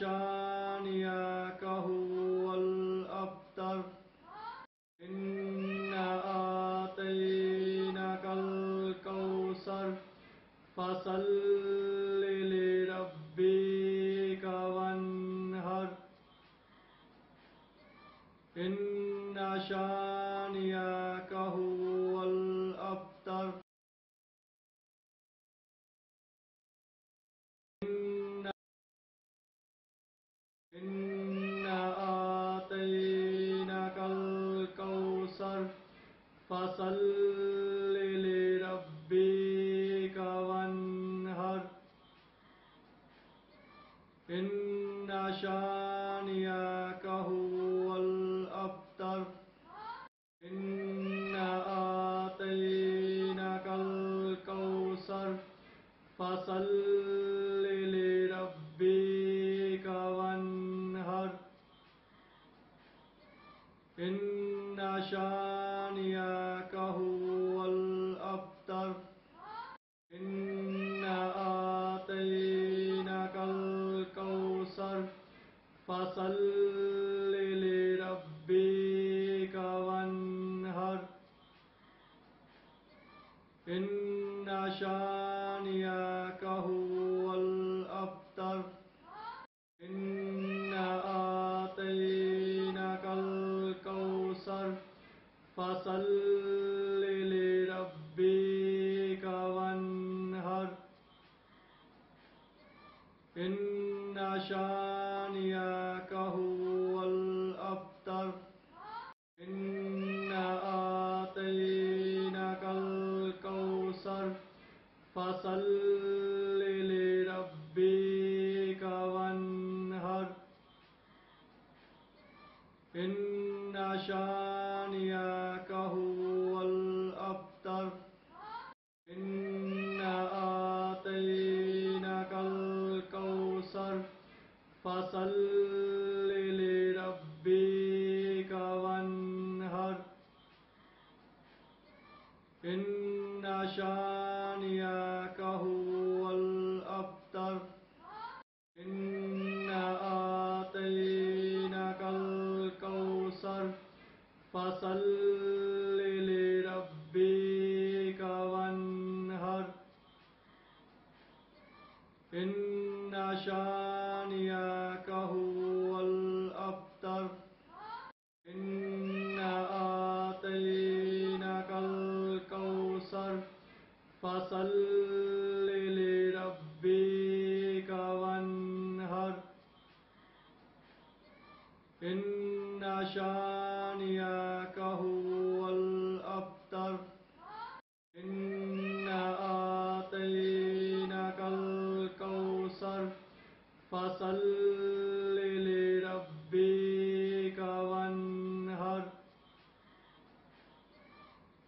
شانئك هو الأبتر إنا آتيناك الكوثر فصل لربك وانهر إن شانئك هو الأبتر إنا آتيناك الكوثر فصل لربك وانهر إن شانئك هو الأبتر إنا آتيناك الكوثر فصل لربك وانهر إن شانئك هو الأبتر إنا آتيناك الكوثر فصل لربك وانهر إن شانئك هو الأبتر إنا آتيناك الكوثر فصل لربك وانهر إن شانئك هو الأبتر إنا آتيناك الكوثر فصل لربك وانهر إن شانئك هو الأبتر إنا آتيناك الكوثر فصل لربك وانهر إن شانئك هو الأبتر إنا آتيناك الكوثر فصل لربك وانهر إن شانئك هو الأبتر إنا آتيناك الكوثر فصل لربك وانهر إن شانئك هو الأبتر إنا آتيناك الكوثر فصل لربك وانهر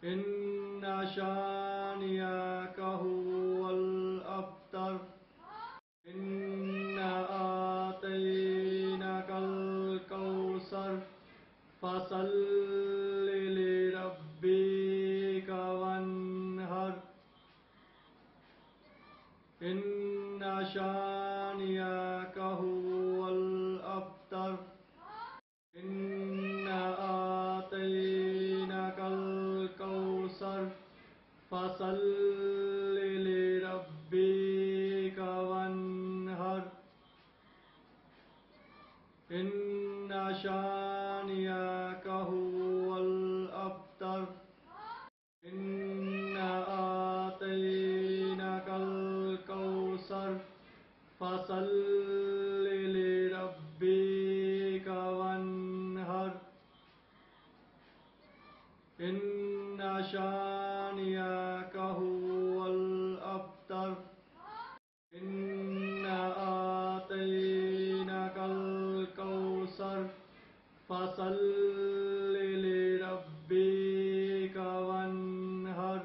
إن شانئك هو الأبتر إنا آتيناك الكوثر فصل لربك وانهر إن شانئك هو الأبتر إنا آتيناك الكوثر فصل لربك وانهر إن شانئك هو الأبتر إنا آتيناك الكوثر فصل لربك وانهر إن شانئك هو الأبتر إنا آتيناك الكوثر فصل لربك وانهر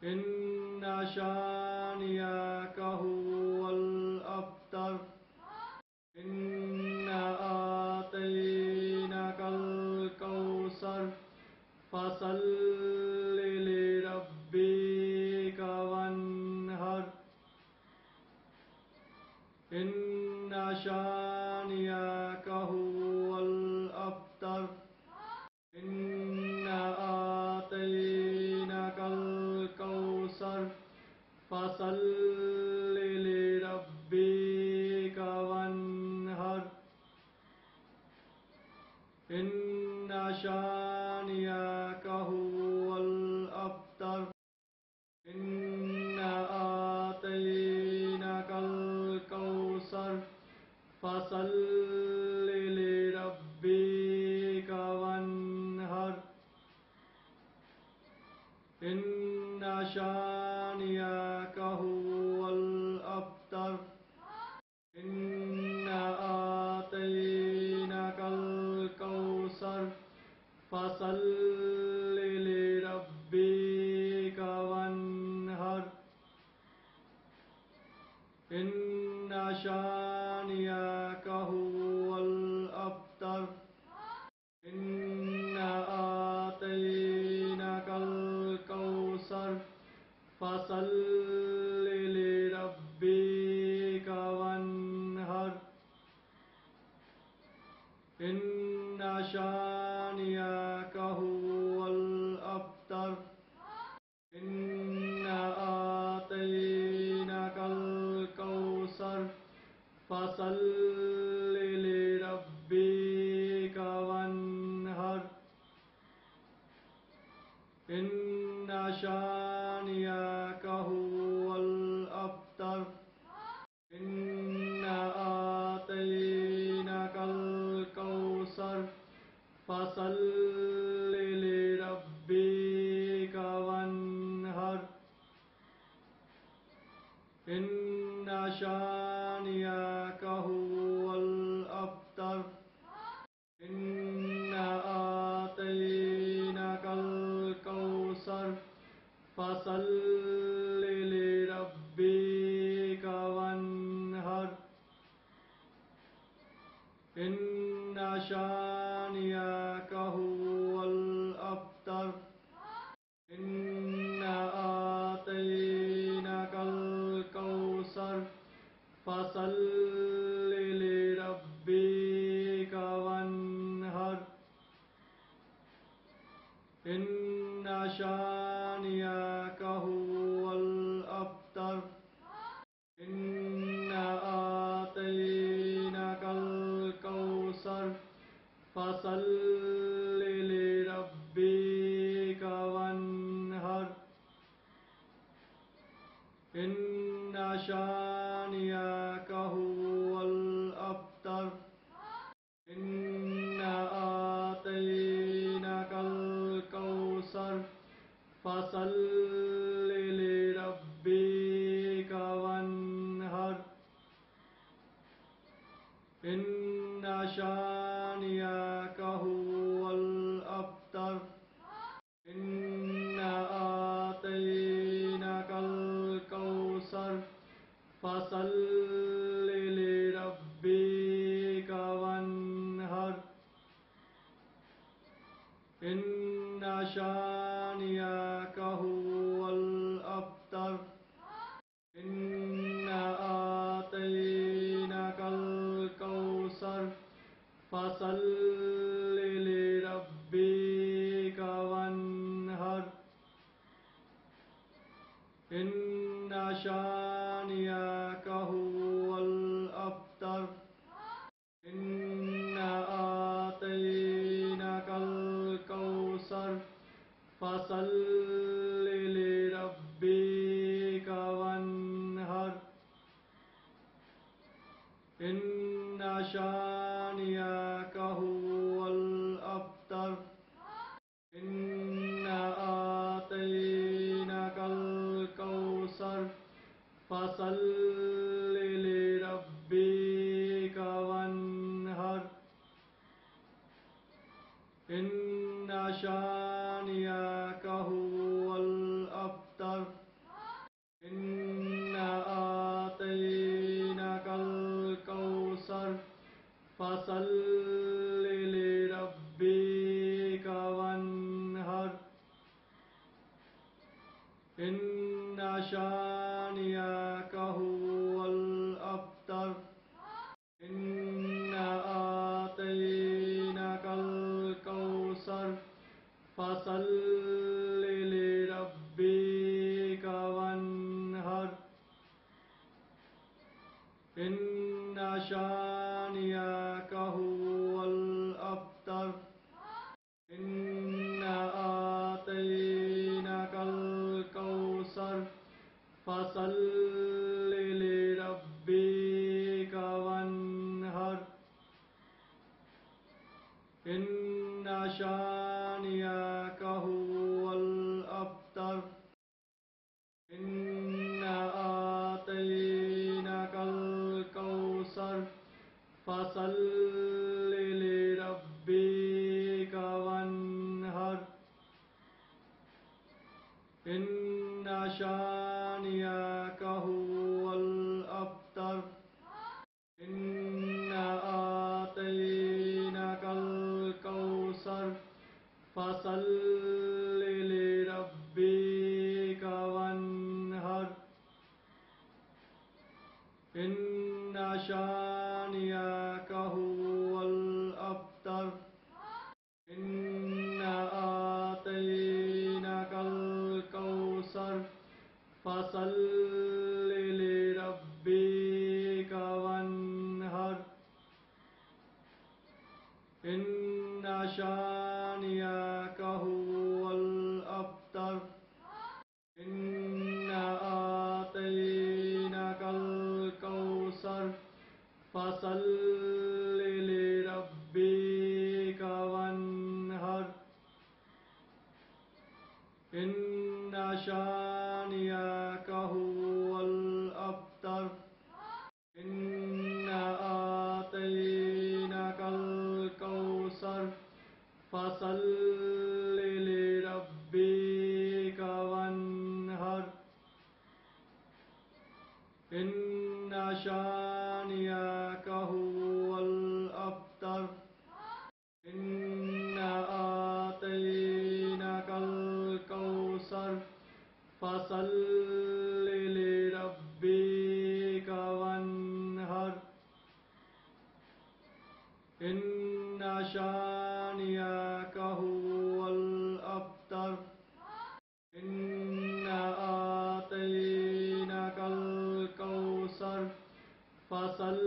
إن شانئك هو الأبتر إنا آتيناك الكوثر فصل لربك وانهر إن شانئك هو الأبتر إنا آتيناك الكوثر فصل لربك وانهر إن شانئك هو الأبتر إنا آتيناك الكوثر فصل لربك وانهر إن شانئك هو الأبتر إنا آتيناك الكوثر فصل لربك وانهر إن شانئك هو الأبتر إنا آتيناك الكوثر فصل لربك وانهر إن شانئك هو الأبتر إنا آتيناك الكوثر فصل لربك وانهر إن شانئك هو الأبتر إنا آتيناك الكوثر فصل لربك وانهر إن شانئك هو الأبتر إنا آتيناك الكوثر فصل لربك وانهر إن شانئك هو الأبتر إنا آتيناك الكوثر فصل لربك وانهر إن شانئك هو الأبتر إنا آتيناك الكوثر فصل لربك وانهر إن شانئك هو الأبتر إنا آتيناك الكوثر فصل لربك وانهر إن شانئك هو الأبتر إنا آتيناك الكوثر فصل لربك وانهر إن شانئك هو الأبتر إنا آتيناك الكوثر فصل لربك وانهر إن شانئك هو الأبتر إنا آتيناك الكوثر فصل لربك وانهر إن شانئك هو الأبتر إنا آتيناك الكوثر فصل لربك وانهر إن شانئك هو الأبتر إنا آتيناك الكوثر فصل لربك وانهر إن شانئك هو الأبتر إن شانئك هو الأبتر إنا آتيناك الكوثر فصل لربك وانهر إن شانئك هو الأبتر إنا آتيناك الكوثر فصل لربك وانهر إن شانئك هو الأبتر إنا آتيناك الكوثر فصل لربك وانهر إن شانئك هو الأبتر إنا آتيناك الكوثر فصل لربك وانهر إن شانئك هو الأبتر إنا آتيناك الكوثر فصل لربك وانهر إن شانئك هو الأبتر إنا آتيناك الكوثر فصل لربك وانهر إن شانئك هو الأبتر إنا آتيناك الكوثر فصل لربك وانهر إن شانئك هو الأبتر إنا آتيناك الكوثر فصل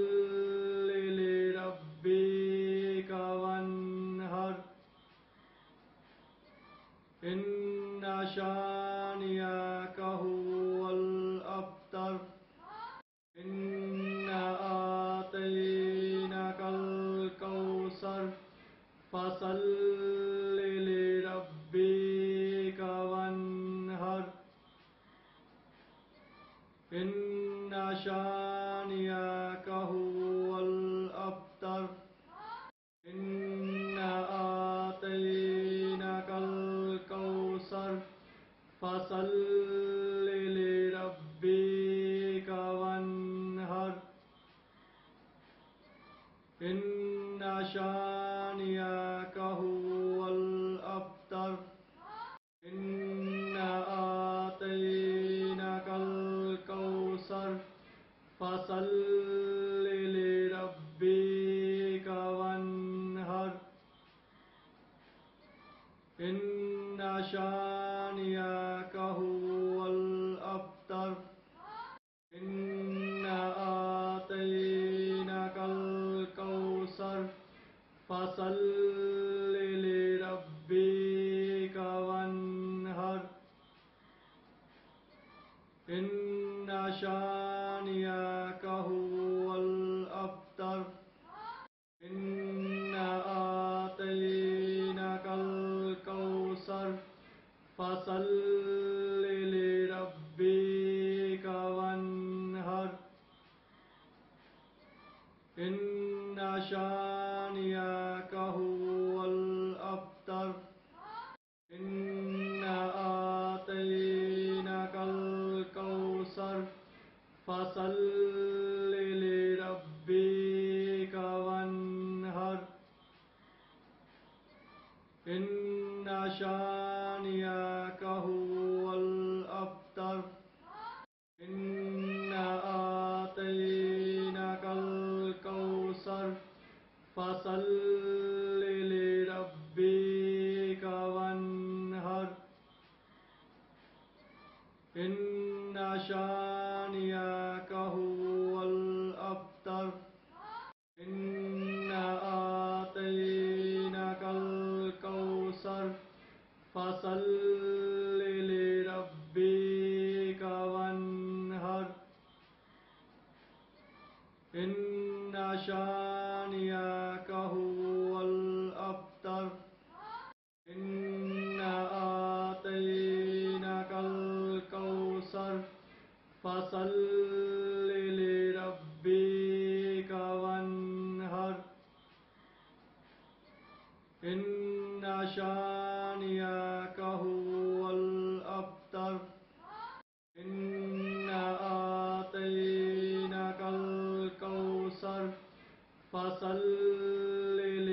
لربك وانهر إن شانئك هو الأبتر إنا آتيناك الكوثر فصل لربك وانهر إن شانئك هو الأبتر إنا آتيناك الكوثر فصل لربك وانهر إن شانئك هو الأبتر إنا آتيناك الكوثر فصل لربك وانهر إن شانئك هو الأبتر إنا آتيناك الكوثر فصل لربك وانهر إن شانئك هو الأبتر إنا آتيناك الكوثر فصل لربك وانهر إن شانئك هو الأبتر إنا آتيناك الكوثر فصل لربك وانهر إن شانئك هو الأبتر إنا آتيناك الكوثر فصل إن شانئك هو الأبتر إنا آتيناك الكوثر فصل لربك وانهر إن شانئك هو الأبتر إنا آتيناك الكوثر فصل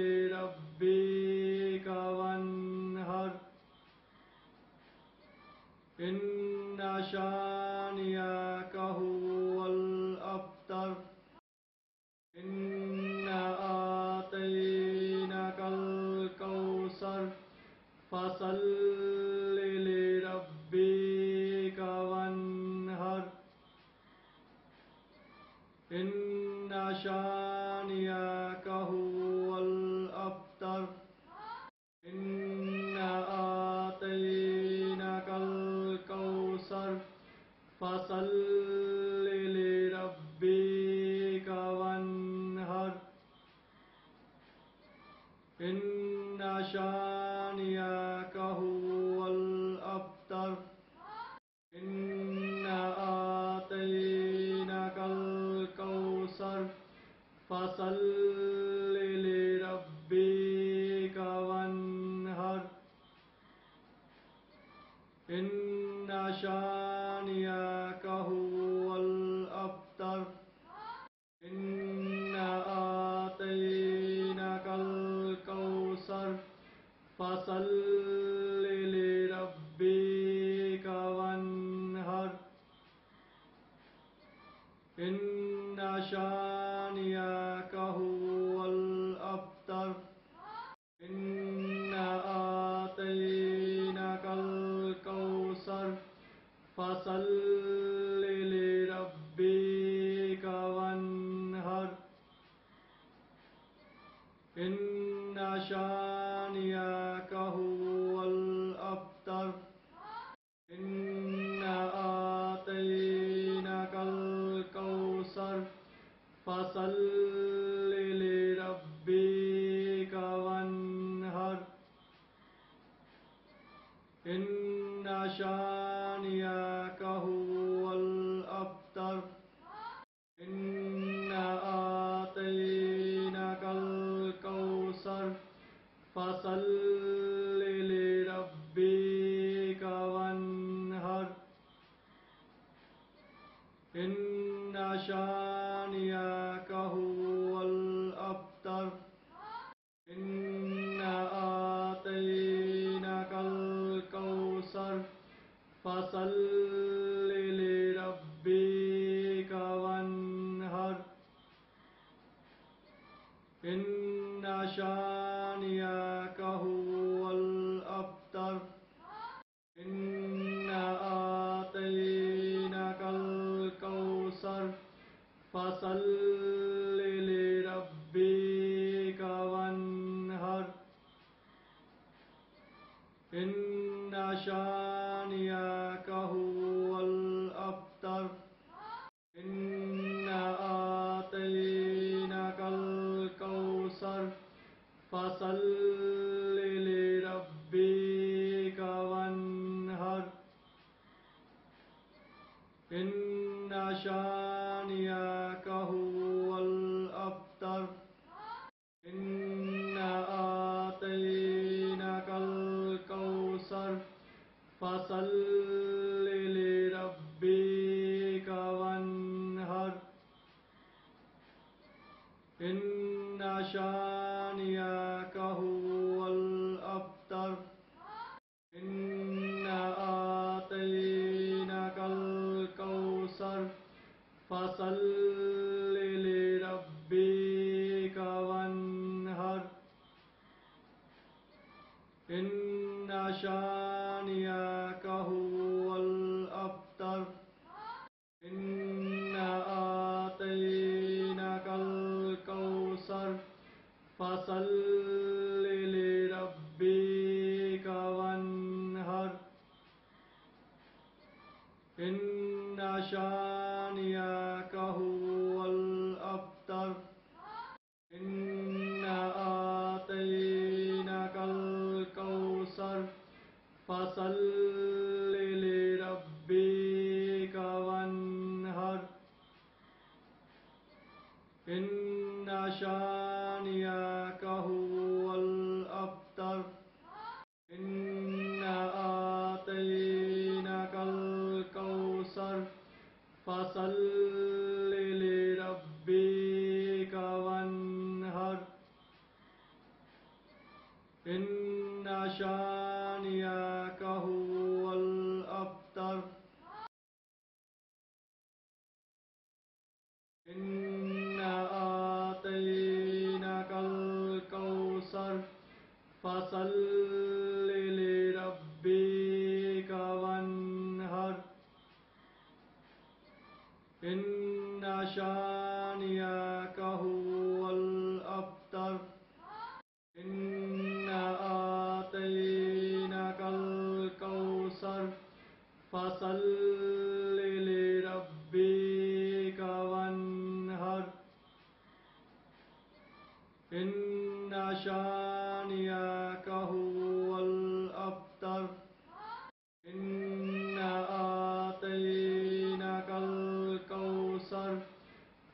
لربك وانهر إن شانئك هو الأبتر إنا آتيناك الكوثر فصل لربك وانهر إن شانئك هو الأبتر إنا آتيناك الكوثر فصل لربك وانهر إن شانئك هو الأبتر إنا آتيناك الكوثر فصل لربك وانهر إن شانئك هو الأبتر إنا آتيناك الكوثر فصل لربك وانهر إن شانئك هو الأبتر إنا آتيناك الكوثر فصل لربك وانهر إن شانئك هو الأبتر إنا آتيناك الكوثر فصل لربك وانهر إن شانئك هو الأبتر إنا آتيناك الكوثر فصل لربك وانهر إن شانئك هو الأبتر إنا آتيناك الكوثر فصل لربك وانهر إن شانئك هو الأبتر إنا آتيناك الكوثر فصل لربك وانهر إن شانئك هو الأبتر إنا آتيناك الكوثر فصل لربك وانهر إن شانئك هو الأبتر إنا آتيناك الكوثر فصل لربك وانهر إن شانئك هو الأبتر إنا آتيناك الكوثر فصل لربك وانهر إن شانئك هو الأبتر إنا آتيناك الكوثر فصل إنا شانئك هو الأبتر إنا آتيناك الكوثر فصل لربك وانهر إن شانئك هو الأبتر إنا آتيناك الكوثر فصل لربك وانهر إن شانئك هو الأبتر إنا آتيناك الكوثر فصل لربك وانهر إن شانئك هو الأبتر إنا آتيناك الكوثر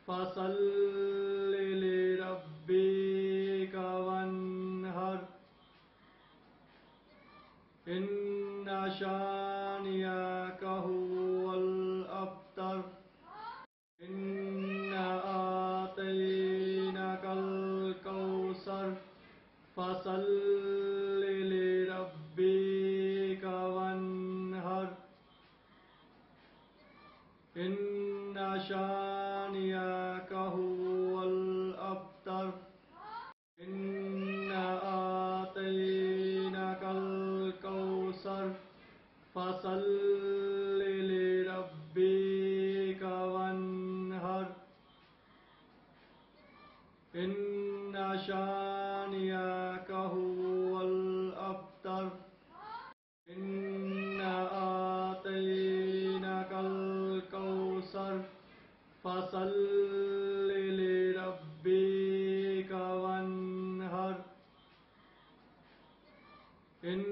فصل لربك وانهر إن شانئك هو الأبتر إنا آتيناك الكوثر فصل لربك وانهر إن شانئك هو الأبتر إنا آتيناك الكوثر فصل لربك وانهر إن شانئك هو الأبتر إنا آتيناك الكوثر فصل لربك وانهر إن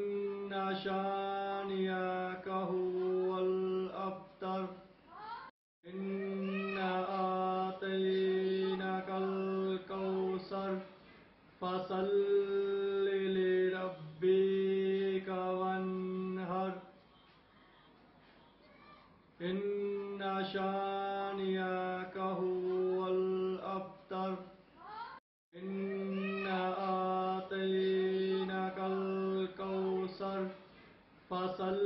شانئك هو الأبتر إنا آتيناك الكوثر فصل لربك وانهر إن شانئك هو الأبتر إنا آتيناك الكوثر فصل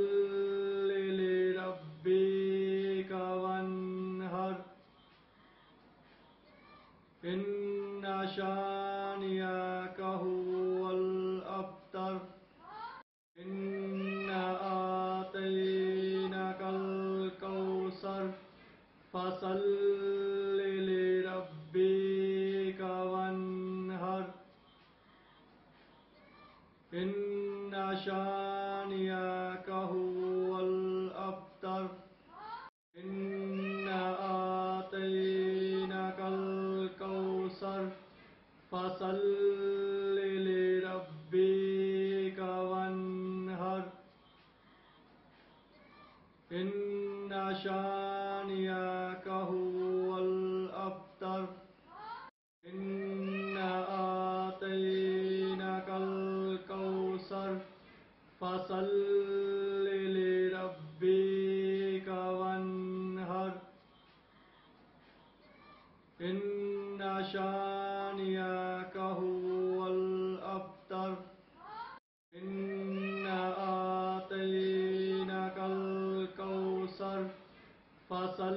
لربك وانهر إن شانئك هو الأبتر إنا آتيناك الكوثر فصل لربك وانهر إن شانئك هو الأبتر إنا آتيناك الكوثر فصل لربك وانهر إن شانئك هو الأبتر إنا آتيناك الكوثر فصل لربك وانهر إن شانئك هو الأبتر إنا آتيناك الكوثر فصل